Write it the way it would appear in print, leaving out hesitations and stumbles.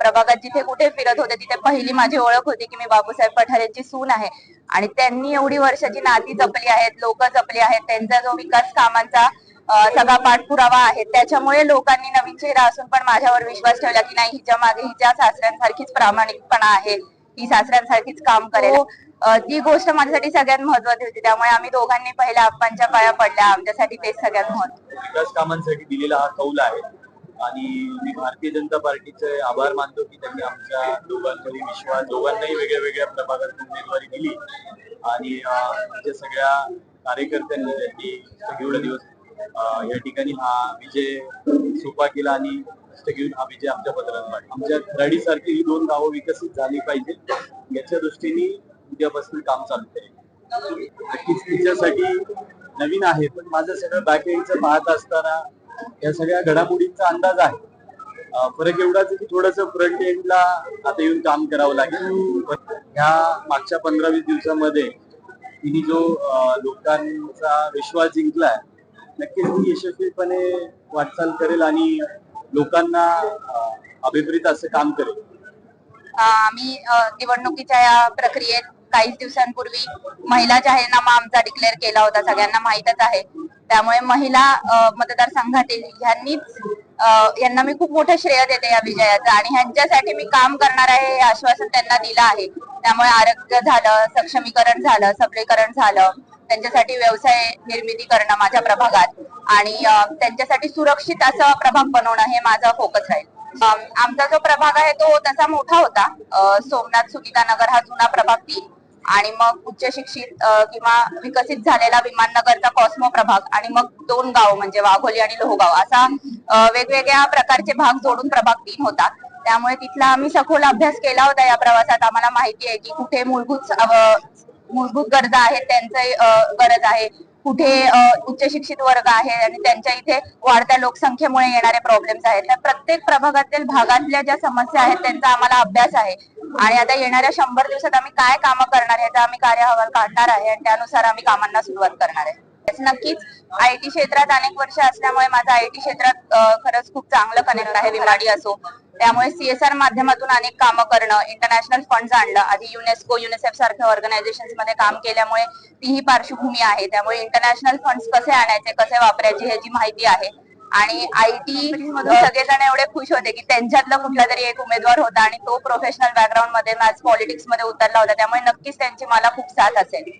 प्रभागात जिथे कुठे फिरत होते तिथे पहिली माझी ओळख होती की मी बापूसाहेब पठार यांची सून आहे. आणि त्यांनी एवढी वर्षाची नाती जपली आहेत, लोक जपली आहेत, त्यांचा जो विकास कामांचा सगळा पाठपुरावा आहे, त्याच्यामुळे लोकांनी नवीन चेहरा असून पण माझ्यावर विश्वास ठेवला की नाही, हिच्या मागे हिच्या सासऱ्यांसारखीच प्रामाणिकपणा आहे, ही सासऱ्यांसारखीच काम करेल. ती गोष्ट माझ्यासाठी सगळ्यात महत्वाची होती. त्यामुळे आम्ही दोघांनी पहिल्या आप्पांच्या पाया पडल्या. आमच्यासाठी तेच सगळ्यात महत्त्वाचं. विकास कामांसाठी दिलेला हा कौल आहे आणि मी भारतीय जनता पार्टीचे आभार मानतो की त्यांनी आमच्या दोघांमध्ये विश्वास, दोघांनाही वेगळ्या वेगळ्या प्रभागात उमेदवारी दिली आणि आमच्या सगळ्या कार्यकर्त्यांनी त्यांनी एवढे दिवस या ठिकाणी हा विजय सोपा केला आणि घेऊन हा विजय आमच्या पदरात पाडला. आमच्या खराडी सारखी ही 2 गावं विकसित झाली पाहिजे याच्या दृष्टीने उद्यापासून काम चालू करेल. नक्कीच तिच्यासाठी नवीन आहे, पण माझं सगळं बॅकएंडचं पाहत असताना या सगळ्या घडामोडींचा अंदाज आहे. फरक एवढाच की थोडस फ्रंट एंडला आता येऊन काम करावं लागेल. ह्या मागच्या 15-20 दिवसामध्ये तिने जो लोकांचा विश्वास जिंकलाय, नक्कीच ती यशस्वीपणे वाटचाल करेल आणि लोकांना अभिप्रेत असं काम करेल. आम्ही निवडणुकीच्या या प्रक्रियेत काही दिवसांपूर्वी महिला जाहीरनामा आमचा डिक्लेअर केला होता, सगळ्यांना माहीतच आहे. त्यामुळे महिला मतदारसंघातील यांना मी खूप मोठं श्रेय देते या विजयाचं आणि ह्यांच्यासाठी मी काम करणार आहे हे आश्वासन त्यांना दिलं आहे. त्यामुळे आरोग्य झालं, सक्षमीकरण झालं, सबलीकरण झालं, त्यांच्यासाठी व्यवसाय निर्मिती करणं माझ्या प्रभागात आणि त्यांच्यासाठी सुरक्षित असं प्रभाग बनवणं हे माझं फोकस राहील. आमचा जो प्रभाग आहे तो तसा मोठा होता. सोमनाथ सुनीता नगर हा जुना प्रभाग 3 आणि मग उच्च शिक्षित किंवा विकसित झालेला विमाननगरचा कॉस्मो प्रभाग आणि मग 2 गाव म्हणजे वाघोली आणि लोहगाव असा वेगवेगळ्या प्रकारचे भाग जोडून प्रभाग 3 होता. त्यामुळे तिथला आम्ही सखोल अभ्यास केला होता. या प्रवासात आम्हाला माहिती आहे की कुठे मूलभूत गरजा आहेत, त्यांचं गरज आहे, कुठे उच्च शिक्षित वर्ग आहे आणि त्यांच्या इथे वाढत्या लोकसंख्येमुळे येणारे प्रॉब्लेम्स आहेत. तर प्रत्येक प्रभागातील भागातल्या ज्या समस्या आहेत त्यांचा आम्हाला अभ्यास आहे आणि आता येणाऱ्या 100 दिवसात आम्ही काय कामं करणार याचा आम्ही कार्य काढणार आहे आणि त्यानुसार आम्ही कामांना सुरुवात करणार आहे. नक्कीच आयटी क्षेत्रात अनेक वर्ष असल्यामुळे माझं आयटी क्षेत्रात खरंच खूप चांगलं कनेक्ट आहे, विमाडी असो. त्यामुळे सीएसआर माध्यमातून अनेक कामं करणं, इंटरनॅशनल फंड्स आणलं, आधी युनेस्को, युनिसेफ सारख्या ऑर्गनायझेशन्स मध्ये काम केल्यामुळे तीही पार्श्वभूमी आहे. त्यामुळे इंटरनॅशनल फंड्स कसे आणायचे, कसे वापरायचे ह्याची माहिती आहे. आणि आयटी मधून सगळेजण एवढे खुश होते की त्यांच्यातला कुठला तरी एक उमेदवार होता आणि तो प्रोफेशनल बॅकग्राऊंड मध्ये पॉलिटिक्स मध्ये उतरला होता. त्यामुळे नक्कीच त्यांची मला खूप साथ असेल.